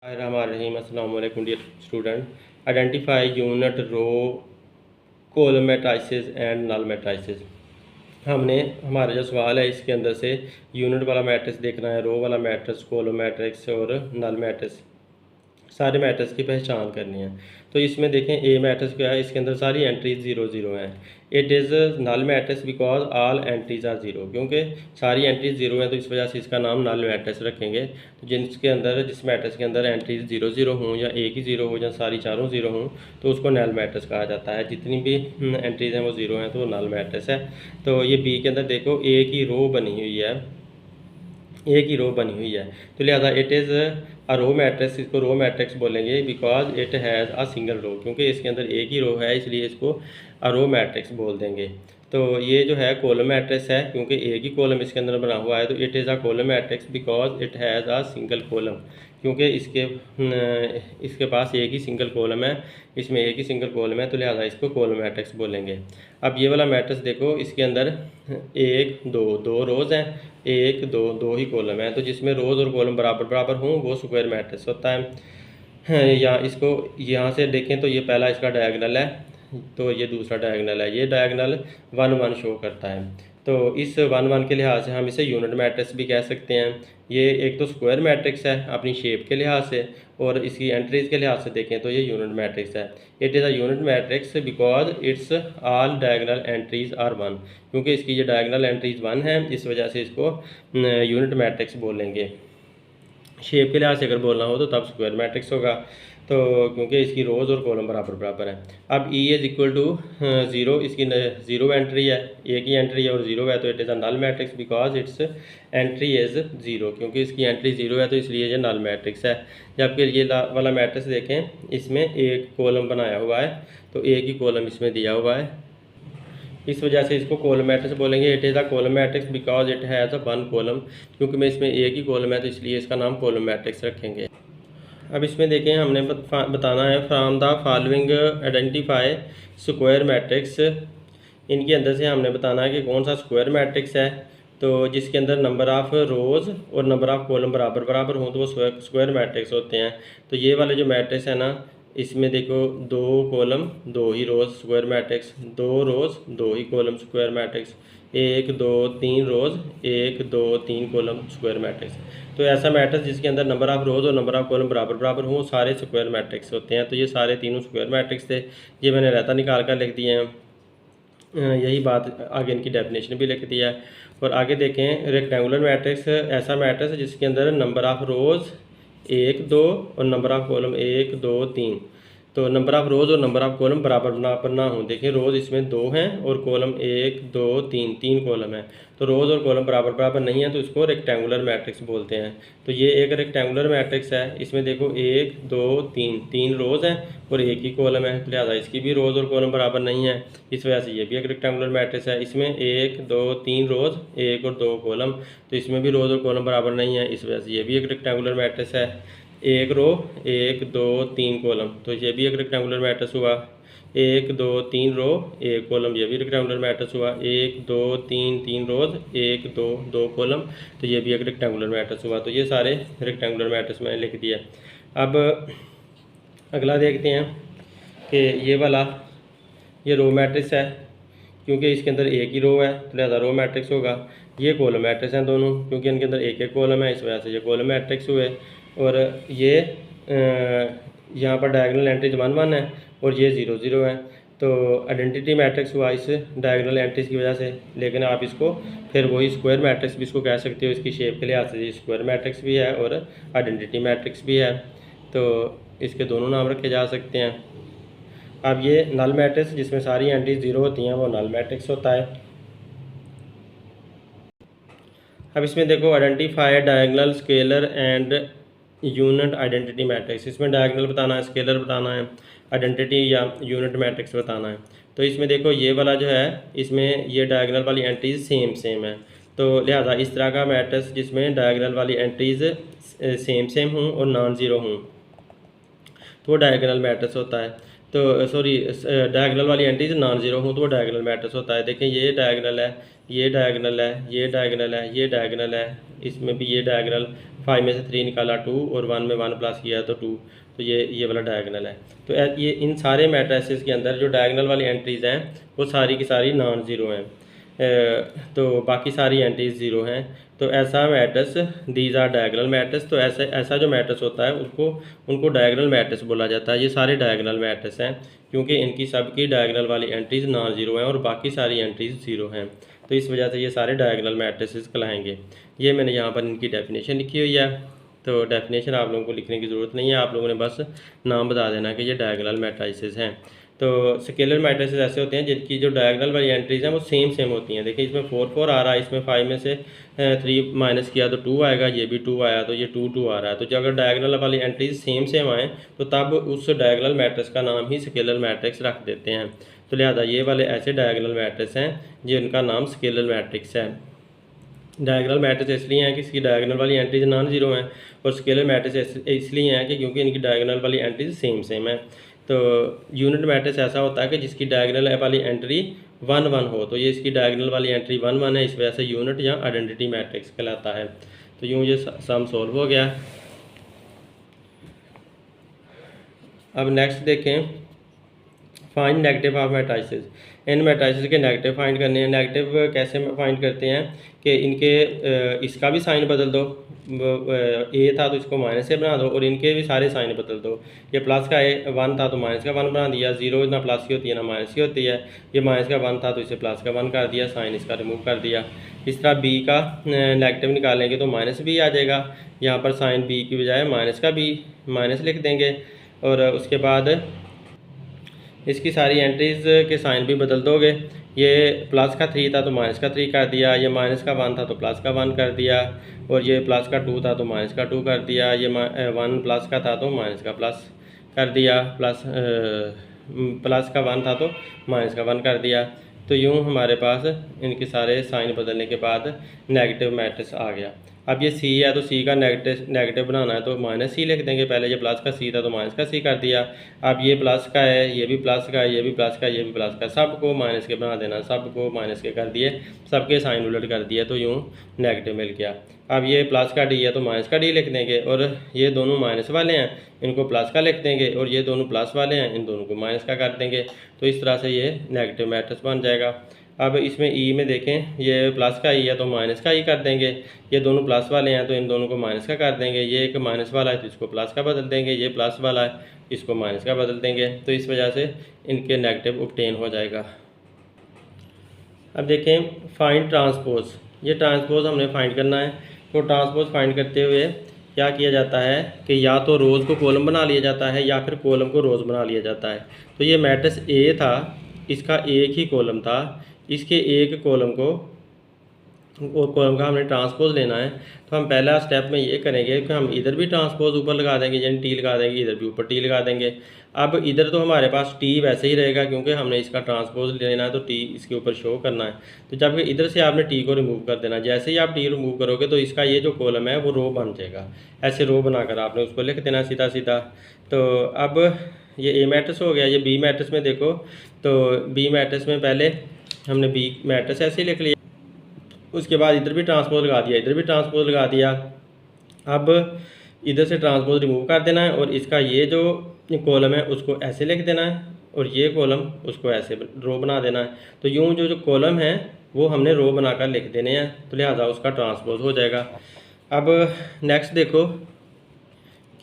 Bismillahirrahmanirrahim. Assalamu alaikum dear student. Identify unit row column matrices and null matrices. हमने हमारा जो सवाल है इसके अंदर से यूनिट वाला मैट्रिक्स देखना है, रो वाला मैट्रिक्स, कॉलम मैट्रिक्स और नल मैट्रिक्स, सारे मैट्रिक्स की पहचान करनी है। तो इसमें देखें ए मैट्रिक्स क्या है, इसके अंदर सारी एंट्रीज 0 0 हैं। It is null matrix because all entries are 0, क्योंकि सारी एंट्रीज 0 हैं तो इस वजह से इसका नाम नल मैट्रिक्स रखेंगे। तो जिस मैट्रिक्स के अंदर एंट्रीज 0 0 हों या एक ही 0 हो या सारी चारों 0 हों तो उसको नल मैट्रिक्स कहा जाता है। जितनी भी एंट्रीज हैं वो 0 हैं तो वो नल मैट्रिक्स है। तो ये बी के अंदर देखो एक ही रो बनी हुई है, एक ही रो बनी हुई है, तो लिहाजा it is a row matrix, इसको रो मैट्रिक्स बोलेंगे because it has a single row, क्योंकि इसके अंदर एक ही रो है इसलिए इसको अ रो मैट्रिक्स बोल देंगे। तो ये जो है कॉलम मैट्रिक्स है, क्योंकि एक ही कॉलम इसके अंदर बना हुआ है तो it is a column matrix because it has a single column, क्योंकि इसके पास एक ही सिंगल कॉलम है, इसमें एक ही सिंगल कॉलम है तो लिहाजा इसको कॉलम मैट्रिक्स बोलेंगे। अब ये वाला मैट्रिक्स देखो, इसके अंदर एक दो रोज़ हैं, एक दो ही कॉलम है, तो जिसमें रोज़ और कॉलम बराबर बराबर हों वो स्क्वायर मैट्रिक्स होता है। या इसको यहाँ से देखें तो ये पहला इसका डायगोनल है, तो ये दूसरा डायगोनल है, ये डायगोनल 1 1 शो करता है। तो इस 1 1 के लिहाज से हम इसे यूनिट मैट्रिक्स भी कह सकते हैं। ये एक तो स्क्वायर मैट्रिक्स है अपनी शेप के लिहाज से, और इसकी एंट्रीज के लिहाज से देखें तो ये यूनिट मैट्रिक्स है। It is a unit matrix because its all diagonal entries are 1, क्योंकि इसकी जो डायगोनल एंट्रीज 1 है इस वजह से इसको यूनिट मैट्रिक्स बोलेंगे। शेप के लिहाज से अगर बोलना हो तो तब स्क्वायर मैट्रिक्स होगा, तो क्योंकि इसकी रोज़ और कॉलम बराबर बराबर है। अब ई इज़ इक्वल टू 0, इसकी 0 एंट्री है, एक ही एंट्री है और 0 है, तो it is a null matrix because its entry is 0, क्योंकि इसकी एंट्री 0 है तो इसलिए ये नल मैट्रिक्स है। जबकि ये वाला मैट्रिक्स देखें, इसमें एक कॉलम बनाया हुआ है तो एक ही कॉलम इसमें दिया हुआ है, इस वजह से इसको कॉलम मैट्रिक्स बोलेंगे। It is a column matrix because it has a 1 column, क्योंकि मैं इसमें एक ही कॉलम है तो इसलिए इसका नाम कॉलम मैट्रिक्स रखेंगे। अब इसमें देखें, हमने बताना है from the following identify square matrix. इनके अंदर से हमने बताना है कि कौन सा स्क्वायर मैट्रिक्स है, तो जिसके अंदर नंबर ऑफ़ रोज़ और नंबर ऑफ़ कॉलम बराबर बराबर हों तो वो स्क्वायर मैट्रिक्स होते हैं। तो ये वाले जो मैट्रिक्स है ना, इसमें देखो 2 कॉलम 2 ही रोज़ स्क्वायर मैट्रिक्स, 2 रोज़ 2 ही कॉलम स्क्वायर मैट्रिक्स, 1 2 3 रोज़ 1 2 3 कॉलम स्क्वायर मैट्रिक्स। तो ऐसा मैट्रिक्स जिसके अंदर नंबर ऑफ़ रोज़ और नंबर ऑफ़ कॉलम बराबर बराबर हों सारे स्क्वायर मैट्रिक्स होते हैं। तो ये सारे तीनों स्क्वायर मैट्रिक्स थे, ये मैंने रहता निकाल कर लिख दिए हैं। यही बात आगे इनकी डेफिनेशन भी लिख दिया है। और आगे देखें, रेक्टेंगुलर मैट्रिक्स ऐसा मैट्रिक्स जिसके अंदर नंबर ऑफ़ रोज़ 1 2 और नंबर ऑफ़ कॉलम 1 2 3, तो नंबर ऑफ़ रोज़ और नंबर ऑफ़ कॉलम बराबर ना हों। देखिए रोज़ इसमें 2 हैं और कॉलम 1 2 3 कॉलम है, तो रोज़ और कॉलम बराबर बराबर नहीं है तो इसको रेक्टेंगुलर मैट्रिक्स बोलते हैं। तो ये एक रेक्टेंगुलर मैट्रिक्स है, इसमें देखो 1 2 3 रोज़ हैं और एक ही कॉलम है, तो लिहाजा इसकी भी रोज़ और कॉलम बराबर नहीं है, इस वजह से ये भी एक रेक्टेंगुलर मैट्रिक्स है। इसमें 1 2 3 रोज़ 1 और 2 कॉलम, तो इसमें भी रोज़ और कॉलम बराबर नहीं है, इस वजह से ये भी एक रेक्टेंगुलर मैट्रिक्स है। 1 रो 1 2 3 कॉलम, तो ये भी एक रेक्टेंगुलर मैट्रिक्स हुआ। 1 2 3 रो 1 कॉलम, ये भी रेक्टेंगुलर मैट्रिक्स हुआ। 1 2 3 रोज़ 1 2 कॉलम, तो ये भी एक रेक्टेंगुलर मैट्रिक्स हुआ। तो ये सारे रेक्टेंगुलर मैट्रिक्स मैंने लिख दिया। अब अगला देखते हैं कि ये वाला ये रो मैट्रिक्स है, क्योंकि इसके अंदर एक ही रो है तो लिहाजा रो मैट्रिक्स होगा। ये कॉलम मैट्रिक्स हैं दोनों, क्योंकि इनके अंदर एक एक कॉलम है, इस वजह से ये कॉलम मैट्रिक्स हुए। और ये यहाँ पर डायगोनल एंट्रीज 1 1 है और ये 0 0 है, तो आइडेंटिटी मैट्रिक्स हुआ इस डायगोनल एंट्रीज की वजह से। लेकिन आप इसको फिर वही स्क्वायर मैट्रिक्स भी इसको कह सकते हो, इसकी शेप के लिहाज से ये स्क्वायर मैट्रिक्स भी है और आइडेंटिटी मैट्रिक्स भी है, तो इसके दोनों नाम रखे जा सकते हैं। अब ये नल मैट्रिक्स जिसमें सारी एंट्रीज 0 होती हैं वो नल मैट्रिक्स होता है। अब इसमें देखो, identify diagonal scalar and unit identity matrix. इसमें डायगोनल बताना है, स्केलर बताना है, आइडेंटिटी या यूनिट मैट्रिक्स बताना है। तो इसमें देखो ये वाला जो है, इसमें ये डायगोनल वाली एंट्रीज सेम है, तो लिहाजा इस तरह का मैट्रिक्स जिसमें डायगोनल वाली एंट्रीज सेम हों और नॉन ज़ीरो हों तो वो डायगोनल मैट्रिक्स होता है। तो सॉरी डायगोनल वाली एंट्रीज नॉन ज़ीरो हूँ तो वो डायगोनल मैट्रिक्स होता है। देखें ये डायगोनल है, ये डायगोनल है, ये डायगोनल है, ये डायगोनल है, इसमें भी ये डायगोनल 5 में से 3 निकाला 2 और 1 में 1 प्लस किया तो 2, तो ये वाला डायगोनल है। तो ये इन सारे मैट्रिसेस के अंदर जो डायगोनल वाली एंट्रीज़ हैं वो सारी की सारी नॉन ज़ीरो हैं, तो बाकी सारी एंट्रीज ज़ीरो हैं। तो ऐसा matrix these are diagonal matrix, तो ऐसा जो मैट्रिक्स होता है उनको डायगोनल मैट्रिक्स बोला जाता है। ये सारे डायगोनल मैट्रिक्स हैं क्योंकि इनकी सबकी डायगोनल वाली एंट्रीज नॉन ज़ीरो हैं और बाकी सारी एंट्रीज ज़ीरो हैं, तो इस वजह से ये सारे डायगोनल मैट्रिक्स कहलाएंगे। ये मैंने यहाँ पर इनकी डेफिनेशन लिखी हुई है, तो डेफिनेशन आप लोगों को लिखने की ज़रूरत नहीं है, आप लोगों ने बस नाम बता देना कि ये डायगोनल मैट्रिसेस हैं। तो स्केलर मैट्रिसेस ऐसे होते हैं जिनकी जो डायगोनल वाली एंट्रीज हैं वो सेम होती हैं। देखिए इसमें 4 4 आ रहा है, इसमें 5 में से 3 माइनस किया तो 2 आएगा, ये भी 2 आया तो ये 2 2 आ रहा है। तो जब अगर डायगोनल वाली एंट्रीज सेम आएँ तो तब उस डायगोनल मैट्रिक्स का नाम ही स्केलर मैट्रिक्स रख देते हैं। तो लिहाजा ये वाले ऐसे डायगोनल मैट्रिक्स हैं जिनका नाम स्केलर मैट्रिक्स है। डायगोनल मैट्रिक्स इसलिए हैं कि इसकी डायगोनल वाली एंट्रीज नॉन ज़ीरो हैं, और स्केलर मैट्रिक्स इसलिए हैं कि क्योंकि इनकी डायगोनल वाली एंट्रीज सेम है। तो यूनिट मैट्रिक्स ऐसा होता है कि जिसकी डायगोनल वाली एंट्री 1 1 हो, तो ये इसकी डायगोनल वाली एंट्री 1 1 है, इस वजह से यूनिट या आइडेंटिटी मैट्रिक्स कहलाता है। तो यूँ ये सम सॉल्व हो गया। अब नेक्स्ट देखें, find negative of matrices. In matrices के नेगेटिव फाइंड करने हैं। नेगेटिव कैसे फाइंड करते हैं कि इनके इसका भी साइन बदल दो, ए था तो इसको माइनस से बना दो, और इनके भी सारे साइन बदल दो। ये प्लस का 1 था तो माइनस का 1 बना दिया, ज़ीरो ना प्लस की होती है ना माइनस की होती है। ये माइनस का 1 था तो इसे प्लस का 1 कर दिया, साइन इसका रिमूव कर दिया। इस तरह बी का नेगेटिव निकालेंगे तो माइनस बी आ जाएगा, यहाँ पर साइन बी की बजाय माइनस का बी माइनस लिख देंगे, और उसके बाद इसकी सारी एंट्रीज़ के साइन भी बदल दोगे। ये प्लस का 3 था तो माइनस का 3 कर दिया, ये माइनस का 1 था तो प्लस का 1 कर दिया, और ये प्लस का 2 था तो माइनस का 2 कर दिया, ये 1 प्लस का था तो माइनस का प्लस कर दिया, प्लस का 1 था तो माइनस का 1 कर दिया। तो यूँ हमारे पास इनके सारे साइन बदलने के बाद नेगेटिव मैट्रिक्स आ गया। अब ये सी है तो सी का नेगेटिव बनाना है तो माइनस सी लिख देंगे। पहले ये प्लस का सी था तो माइनस का सी कर दिया। अब ये प्लस का है, ये भी प्लस का है, ये भी प्लस का है, ये भी प्लस का, सबको माइनस के बना देना, सबको माइनस के कर दिए, सबके साइन उलट कर दिए, तो यूँ नेगेटिव मिल गया। अब ये प्लस का डी है तो माइनस का डी लिख देंगे, और ये दोनों माइनस वाले हैं इनको प्लस का लिख देंगे, और ये दोनों प्लस वाले हैं इन दोनों को माइनस का कर देंगे। तो इस तरह से ये नेगेटिव मैट्रिक्स बन जाएगा। अब इसमें ई में देखें, ये प्लस का ई है तो माइनस का ई कर देंगे, ये दोनों प्लस वाले हैं तो इन दोनों को माइनस का कर देंगे, ये एक माइनस वाला है तो इसको प्लस का बदल देंगे, ये प्लस वाला है इसको माइनस का बदल देंगे। तो इस वजह से इनके नेगेटिव ऑब्टेन हो जाएगा। अब देखें फाइंड ट्रांसपोज। ये ट्रांसपोज हमने फाइंड करना है। तो ट्रांसपोज फाइंड करते हुए क्या किया जाता है कि या तो रोज़ को कॉलम बना लिया जाता है या फिर कॉलम को रोज़ बना लिया जाता है। तो ये मैट्रिक्स ए था, इसका एक ही कॉलम था, इसके एक कॉलम को और कॉलम का हमने ट्रांसपोज लेना है। तो हम पहला स्टेप में ये करेंगे कि हम इधर भी ट्रांसपोज ऊपर लगा देंगे, यानी टी लगा देंगे, इधर भी ऊपर टी लगा देंगे। अब इधर तो हमारे पास टी वैसे ही रहेगा क्योंकि हमने इसका ट्रांसपोज लेना है तो टी इसके ऊपर शो करना है। तो जबकि इधर से आपने टी को रिमूव कर देना, जैसे ही आप टी रिमूव करोगे तो इसका ये जो कॉलम है वो रो बन जाएगा। ऐसे रो बनाकर आपने उसको लिख देना सीधा सीधा। तो अब ये ए मैट्रिक्स हो गया। ये बी मैट्रिक्स में देखो, तो बी मैट्रिक्स में पहले हमने बी मैट्रिक्स ऐसे ही लिख लिया, उसके बाद इधर भी ट्रांसपोज लगा दिया, इधर भी ट्रांसपोज लगा दिया। अब इधर से ट्रांसपोज रिमूव कर देना है और इसका ये जो कॉलम है उसको ऐसे लिख देना है और ये कॉलम उसको ऐसे रो बना देना है। तो यूँ जो कॉलम है वो हमने रो बनाकर लिख देने हैं, तो लिहाजा उसका ट्रांसपोज हो जाएगा। अब नेक्स्ट देखो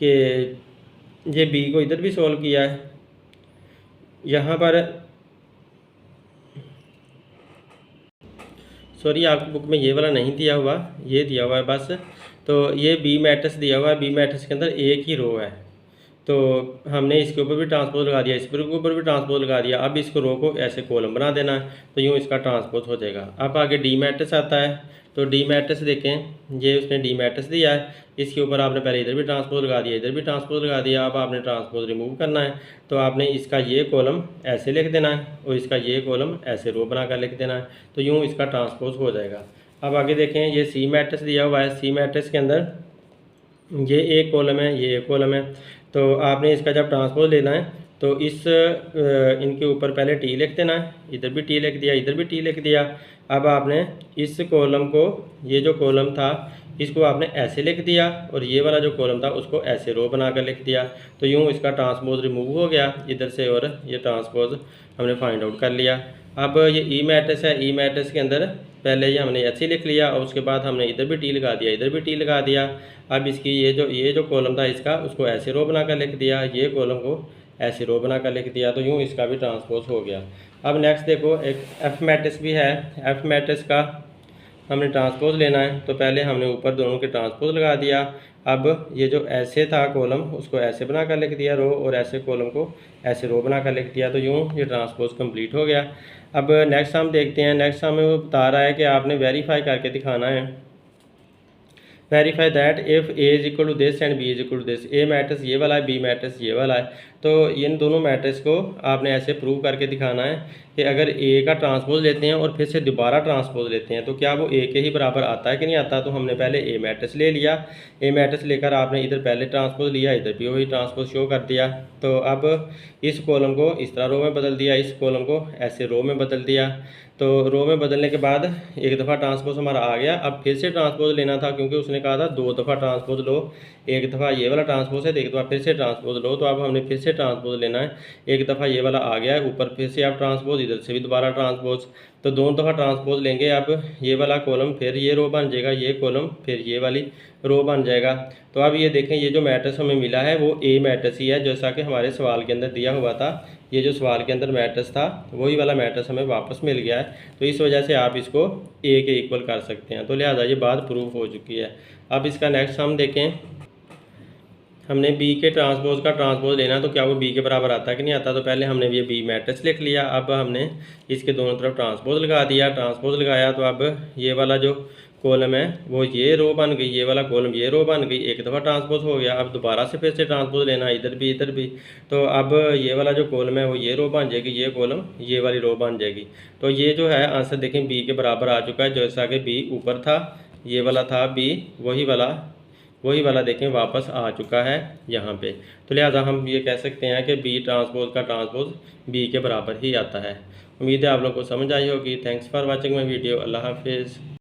कि ये बी को इधर भी सॉल्व किया है, यहाँ पर सॉरी आपकी बुक में ये वाला नहीं दिया हुआ, ये दिया हुआ है बस। तो ये बी मैट्रिक्स दिया हुआ है, बी मैट्रिक्स के अंदर एक ही रो है, तो हमने इसके ऊपर भी ट्रांसपोज लगा दिया, इसके ऊपर भी ट्रांसपोज लगा दिया। अब इसको रो को ऐसे कॉलम बना देना है, तो यूँ इसका ट्रांसपोज हो जाएगा। अब आगे डी मैट्रिक्स आता है, तो डी मैट्रिक्स देखें, ये उसने डी मैट्रिक्स दिया है, इसके ऊपर आपने पहले इधर भी ट्रांसपोज लगा दिया, इधर भी ट्रांसपोज लगा दिया। अब आपने ट्रांसपोज रिमूव करना है, तो आपने इसका ये कॉलम ऐसे लिख देना है और इसका ये कॉलम ऐसे रो बनाकर लिख देना है, तो यूँ इसका ट्रांसपोज हो जाएगा। अब आगे देखें, ये सी मैट्रिक्स दिया हुआ है, सी मैट्रिक्स के अंदर ये एक कॉलम है, ये एक कॉलम है, तो आपने इसका जब ट्रांसपोज लेना है तो इनके ऊपर पहले टी लिख देना है, इधर भी टी लिख दिया, इधर भी टी लिख दिया। अब आपने इस कॉलम को, ये जो कॉलम था इसको आपने ऐसे लिख दिया और ये वाला जो कॉलम था उसको ऐसे रो बनाकर लिख दिया। तो यूँ इसका ट्रांसपोज रिमूव हो गया इधर से और ये ट्रांसपोज हमने फाइंड आउट कर लिया। अब ये ई मैट्रिक्स है, ई मैट्रिक्स के अंदर पहले ये हमने ऐसे लिख लिया और उसके बाद हमने इधर भी टी लगा दिया, इधर भी टी लगा दिया। अब इसकी ये जो कॉलम था इसका उसको ऐसे रो बनाकर लिख दिया, ये कॉलम को ऐसे रो बनाकर लिख दिया। तो यूँ इसका भी ट्रांसपोज हो गया। अब नेक्स्ट देखो एक एफ मैट्रिक्स भी है। एफ मैट्रिक्स का हमने ट्रांसपोज लेना है, तो पहले हमने ऊपर दोनों के ट्रांसपोज लगा दिया। अब ये जो ऐसे था कॉलम उसको ऐसे बना कर लिख दिया रो, और ऐसे कॉलम को ऐसे रो बना कर लिख दिया। तो यूँ ये ट्रांसपोज कंप्लीट हो गया। अब नेक्स्ट हम देखते हैं। नेक्स्ट हमें वो बता रहा है कि आपने वेरीफाई करके दिखाना है, verify that if A is equal to this and B is equal to this. A matrix ये वाला है, बी मैट्रिक्स ये वाला है। तो इन दोनों मैट्रिक्स को आपने ऐसे प्रूव करके दिखाना है कि अगर ए का ट्रांसपोज लेते हैं और फिर से दोबारा ट्रांसपोज लेते हैं तो क्या वो ए के ही बराबर आता है कि नहीं आता। तो हमने पहले ए मैट्रिक्स ले लिया, ए मैट्रिक्स लेकर आपने इधर पहले ट्रांसपोज लिया, इधर भी वही ट्रांसपोज शो कर दिया। तो अब इस कॉलम को इस तरह रो में बदल दिया, इस कॉलम को ऐसे रो में बदल दिया। तो रो में बदलने के बाद एक दफ़ा ट्रांसपोज हमारा आ गया। अब फिर से ट्रांसपोज लेना था क्योंकि उसने कहा था 2 दफ़ा ट्रांसपोज लो, एक दफ़ा ये वाला ट्रांसपोज है तो एक दफ़ा फिर से ट्रांसपोज लो। तो अब हमने फिर से ट्रांसपोज लेना है, एक दफ़ा ये वाला आ गया है ऊपर, फिर से आप ट्रांसपोज, इधर से भी दोबारा ट्रांसपोज। तो 2 दफ़ा ट्रांसपोज लेंगे। अब ये वाला कॉलम फिर ये रो बन जाएगा, ये कॉलम फिर ये वाली रो बन जाएगा। तो अब ये देखें ये जो मैट्रिक्स हमें मिला है वो ए मैट्रिक्स ही है, जैसा कि हमारे सवाल के अंदर दिया हुआ था। ये जो सवाल के अंदर मैट्रिक्स था वही वाला मैट्रिक्स हमें वापस मिल गया है। तो इस वजह से आप इसको ए के इक्वल कर सकते हैं। तो लिहाजा ये बात प्रूफ हो चुकी है। अब इसका नेक्स्ट हम देखें, हमने बी के ट्रांसपोज का ट्रांसपोज लेना, तो क्या वो बी के बराबर आता है कि नहीं आता। तो पहले हमने ये बी मैट्रिक्स लिख लिया, अब हमने इसके दोनों तरफ ट्रांसपोज लगा दिया। ट्रांसपोज लगाया तो अब ये वाला जो कॉलम है वो ये रो बन गई, ये वाला कॉलम ये रो बन गई, एक दफ़ा ट्रांसपोज हो गया। अब दोबारा से फिर से ट्रांसपोज लेना, इधर भी इधर भी। तो अब ये वाला जो कॉलम है वो ये रो बन जाएगी, ये कॉलम ये वाली रो बन जाएगी। तो ये जो है आंसर देखें बी के बराबर आ चुका है, जैसा कि बी ऊपर था ये वाला था, बी वही वाला देखें वापस आ चुका है यहाँ पे। तो लिहाजा हम ये कह सकते हैं कि बी ट्रांसपोज का ट्रांसपोज बी के बराबर ही आता है। उम्मीद है आप लोगों को समझ आई होगी। Thanks for watching my video. अल्लाह हाफिज़।